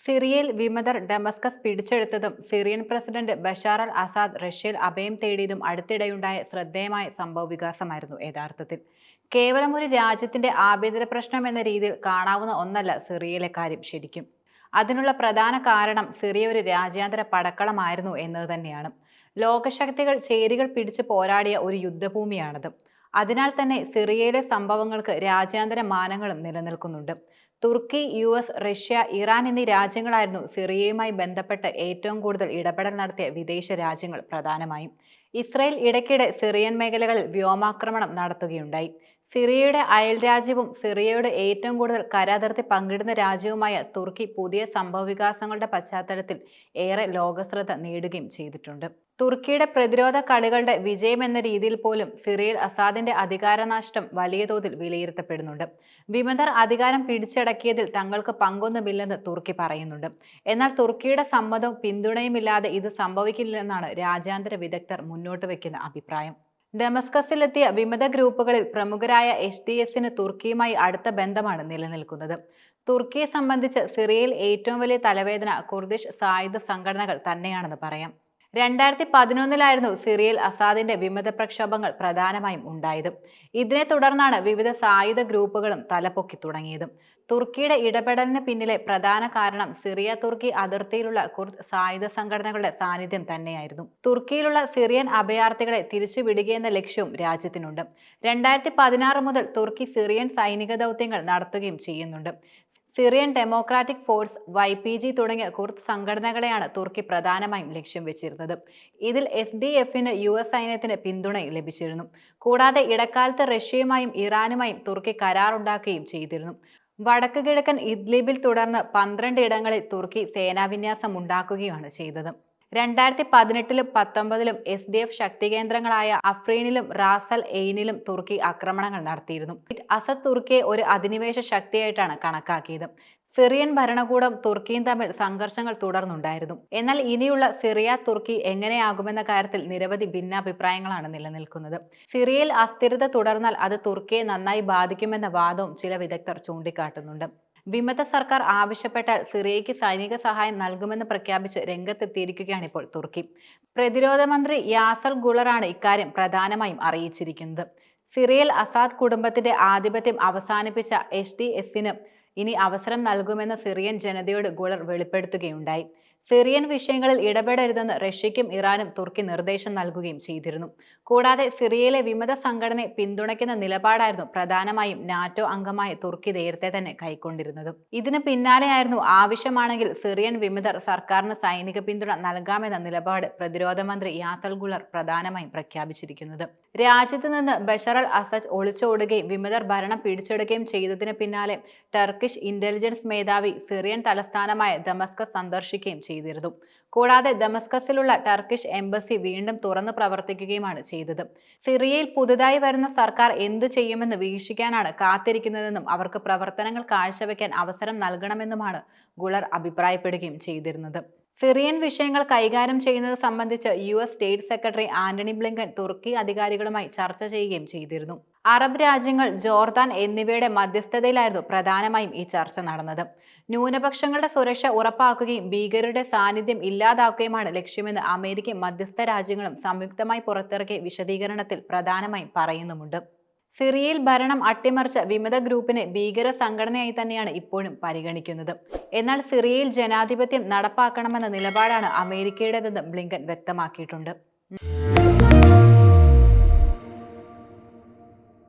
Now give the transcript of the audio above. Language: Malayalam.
സിറിയയിൽ വിമതർ ഡമസ്കസ് പിടിച്ചെടുത്തതും Syrian president Bashar al Assad റഷ്യയിൽ അഭയം തേടിയതും അടുത്തിടെയുണ്ടായ ശ്രദ്ധേയമായ സംഭവവികാസമായിരുന്നു യഥാർത്ഥത്തിൽ. കേവലം ഒരു രാജ്യത്തിന്റെ ആഭ്യന്തര പ്രശ്നം എന്ന രീതിയിൽ കാണാവുന്ന ഒന്നല്ല സിറിയയിലെ കാര്യം ശരിക്കും. അതിനുള്ള പ്രധാന കാരണം സിറിയ ഒരു രാജ്യാന്തര പടക്കളമായിരുന്നു എന്നത് തന്നെയാണ്. ലോകശക്തികൾ ചേരികൾ പിടിച്ച് പോരാടിയ ഒരു യുദ്ധഭൂമിയാണത്. അതിനാൽ തന്നെ സിറിയയിലെ സംഭവങ്ങൾക്ക് രാജ്യാന്തര മാനങ്ങളും നിലനിൽക്കുന്നുണ്ട്. തുർക്കി, US, റഷ്യ, ഇറാൻ എന്നീ രാജ്യങ്ങളായിരുന്നു സിറിയയുമായി ബന്ധപ്പെട്ട് ഏറ്റവും കൂടുതൽ ഇടപെടൽ നടത്തിയ വിദേശ രാജ്യങ്ങൾ പ്രധാനമായും. ഇസ്രായേൽ ഇടയ്ക്കിടെ സിറിയൻ മേഖലകളിൽ വ്യോമാക്രമണം നടത്തുകയുണ്ടായി. സിറിയയുടെ അയൽരാജ്യവും സിറിയയുടെ ഏറ്റവും കൂടുതൽ കരാതിർത്തി പങ്കിടുന്ന രാജ്യവുമായ തുർക്കി പുതിയ സംഭവവികാസങ്ങളുടെ പശ്ചാത്തലത്തിൽ ഏറെ ലോകശ്രദ്ധ നേടുകയും ചെയ്തിട്ടുണ്ട്. തുർക്കിയുടെ പ്രതിരോധ കളികളുടെ വിജയം എന്ന രീതിയിൽ പോലും സിറിയയിൽ അസാദിന്റെ അധികാരനഷ്ടം വലിയ തോതിൽ വിലയിരുത്തപ്പെടുന്നുണ്ട്. വിമതർ അധികാരം പിടിച്ചടക്കിയതിൽ തങ്ങൾക്ക് പങ്കൊന്നുമില്ലെന്ന് തുർക്കി പറയുന്നുണ്ട്. എന്നാൽ തുർക്കിയുടെ സമ്മതവും പിന്തുണയുമില്ലാതെ ഇത് സംഭവിക്കില്ലെന്നാണ് രാജ്യാന്തര വിദഗ്ധർ മുന്നോട്ട് വയ്ക്കുന്ന അഭിപ്രായം. ഡമസ്കസിലെത്തിയ വിമത ഗ്രൂപ്പുകളിൽ പ്രമുഖരായ HDSന് തുർക്കിയുമായി അടുത്ത ബന്ധമാണ് നിലനിൽക്കുന്നത്. തുർക്കിയെ സംബന്ധിച്ച് സിറിയയിൽ ഏറ്റവും വലിയ തലവേദന കുർദിഷ് സായുധ സംഘടനകൾ തന്നെയാണെന്ന് പറയാം. 2011 സിറിയയിൽ അസാദിന്റെ വിമത പ്രക്ഷോഭങ്ങൾ പ്രധാനമായും ഉണ്ടായത്. ഇതിനെ തുടർന്നാണ് വിവിധ സായുധ ഗ്രൂപ്പുകളും തലപൊക്കി തുടങ്ങിയത്. തുർക്കിയുടെ ഇടപെടലിന് പിന്നിലെ പ്രധാന കാരണം സിറിയ തുർക്കി അതിർത്തിയിലുള്ള കുർദ് സായുധ സംഘടനകളുടെ സാന്നിധ്യം തന്നെയായിരുന്നു. തുർക്കിയിലുള്ള സിറിയൻ അഭയാർത്ഥികളെ തിരിച്ചുവിടുകയെന്ന ലക്ഷ്യവും രാജ്യത്തിനുണ്ട്. 2016 മുതൽ തുർക്കി സിറിയൻ സൈനിക ദൗത്യങ്ങൾ നടത്തുകയും ചെയ്യുന്നുണ്ട്. സിറിയൻ ഡെമോക്രാറ്റിക് ഫോഴ്സ്, YPG തുടങ്ങിയ കുർദ് സംഘടനകളെയാണ് തുർക്കി പ്രധാനമായും ലക്ഷ്യം വെച്ചിരുന്നത്. ഇതിൽ SDFന് US സൈന്യത്തിന് പിന്തുണയും ലഭിച്ചിരുന്നു. കൂടാതെ ഇടക്കാലത്ത് റഷ്യയുമായും ഇറാനുമായും തുർക്കി കരാറുണ്ടാക്കുകയും ചെയ്തിരുന്നു. വടക്ക് കിഴക്കൻ ഇദ്ലിബിൽ തുടർന്ന് 12 ഇടങ്ങളിൽ തുർക്കി സേനാവിന്യാസം ഉണ്ടാക്കുകയാണ് ചെയ്തത്. 2018-ലും 19-ലും SDF ശക്തികേന്ദ്രങ്ങളായ അഫ്രീനിലും റാസ് അൽ എയ്നിലും തുർക്കി ആക്രമണങ്ങൾ നടത്തിയിരുന്നു. അസദ് തുർക്കിയെ ഒരു അധിനിവേശ ശക്തിയായിട്ടാണ് കണക്കാക്കിയത്. സിറിയൻ ഭരണകൂടം തുർക്കിയും തമ്മിൽ സംഘർഷങ്ങൾ തുടർന്നുണ്ടായിരുന്നു. എന്നാൽ ഇനിയുള്ള സിറിയ തുർക്കി എങ്ങനെയാകുമെന്ന കാര്യത്തിൽ നിരവധി ഭിന്നാഭിപ്രായങ്ങളാണ് നിലനിൽക്കുന്നത്. സിറിയയിൽ അസ്ഥിരത തുടർന്നാൽ അത് തുർക്കിയെ നന്നായി ബാധിക്കുമെന്ന വാദവും ചില വിദഗ്ധർ ചൂണ്ടിക്കാട്ടുന്നുണ്ട്. വിമത സർക്കാർ ആവശ്യപ്പെട്ടാൽ സിറിയയ്ക്ക് സൈനിക സഹായം നൽകുമെന്ന് പ്രഖ്യാപിച്ച് രംഗത്തെത്തിയിരിക്കുകയാണ് ഇപ്പോൾ തുർക്കി. പ്രതിരോധ മന്ത്രി യാസർ ഗുളറാണ് ഇക്കാര്യം പ്രധാനമായും അറിയിച്ചിരിക്കുന്നത്. സിറിയയിൽ അസാദ് കുടുംബത്തിന്റെ ആധിപത്യം അവസാനിപ്പിച്ച HDSന് ഇനി അവസരം നൽകുമെന്ന് സിറിയൻ ജനതയോട് ഗുളർ വെളിപ്പെടുത്തുകയുണ്ടായി. സിറിയൻ വിഷയങ്ങളിൽ ഇടപെടരുതെന്ന് റഷ്യയ്ക്കും ഇറാനും തുർക്കി നിർദ്ദേശം നൽകുകയും ചെയ്തിരുന്നു. കൂടാതെ സിറിയയിലെ വിമത സംഘടനയെ പിന്തുണയ്ക്കുന്ന നിലപാടായിരുന്നു പ്രധാനമായും നാറ്റോ അംഗമായ തുർക്കി നേരത്തെ തന്നെ കൈക്കൊണ്ടിരുന്നത്. ഇതിന് പിന്നാലെയായിരുന്നു ആവശ്യമാണെങ്കിൽ സിറിയൻ വിമതർ സർക്കാരിന് സൈനിക പിന്തുണ നൽകാമെന്ന നിലപാട് പ്രതിരോധ മന്ത്രി യാസർ ഗുളർ പ്രധാനമായും പ്രഖ്യാപിച്ചിരിക്കുന്നത്. രാജ്യത്ത് നിന്ന് ബഷർ അൽ അസദ് ഒളിച്ചോടുകയും വിമതർ ഭരണം പിടിച്ചെടുക്കുകയും ചെയ്തതിന് പിന്നാലെ ടർക്കിഷ് ഇന്റലിജൻസ് മേധാവി സിറിയൻ തലസ്ഥാനമായ ദമസ്കസ് സന്ദർശിക്കുകയും ചെയ്തിരുന്നു. കൂടാതെ ദമസ്കസിലുള്ള ടർക്കിഷ് എംബസി വീണ്ടും തുറന്നു പ്രവർത്തിക്കുകയുമാണ് ചെയ്തത്. സിറിയയിൽ പുതുതായി വരുന്ന സർക്കാർ എന്തു ചെയ്യുമെന്ന് വീക്ഷിക്കാനാണ് കാത്തിരിക്കുന്നതെന്നും അവർക്ക് പ്രവർത്തനങ്ങൾ കാഴ്ചവെക്കാൻ അവസരം നൽകണമെന്നുമാണ് ഗുളർ അഭിപ്രായപ്പെടുകയും ചെയ്തിരുന്നത്. സിറിയൻ വിഷയങ്ങൾ കൈകാര്യം ചെയ്യുന്നത് സംബന്ധിച്ച് US state secretary Antony Blinken തുർക്കി അധികാരികളുമായി ചർച്ച ചെയ്യുകയും ചെയ്തിരുന്നു. അറബ് രാജ്യങ്ങൾ, ജോർദാൻ എന്നിവയുടെ മധ്യസ്ഥതയിലായിരുന്നു പ്രധാനമായും ഈ ചർച്ച നടന്നത്. ന്യൂനപക്ഷങ്ങളുടെ സുരക്ഷ ഉറപ്പാക്കുകയും ഭീകരരുടെ സാന്നിധ്യം ഇല്ലാതാക്കുകയുമാണ് ലക്ഷ്യമെന്ന് അമേരിക്കൻ മധ്യസ്ഥ രാജ്യങ്ങളും സംയുക്തമായി പുറത്തിറക്കിയ വിശദീകരണത്തിൽ പ്രധാനമായും പറയുന്നുമുണ്ട്. സിറിയയിൽ ഭരണം അട്ടിമറിച്ച വിമത ഗ്രൂപ്പിനെ ഭീകര സംഘടനയായി തന്നെയാണ് ഇപ്പോഴും പരിഗണിക്കുന്നത്. എന്നാൽ സിറിയയിൽ ജനാധിപത്യം നടപ്പാക്കണമെന്ന നിലപാടാണ് അമേരിക്കയുടേതെന്ന് ബ്ലിങ്കൻ വ്യക്തമാക്കിയിട്ടുണ്ട്.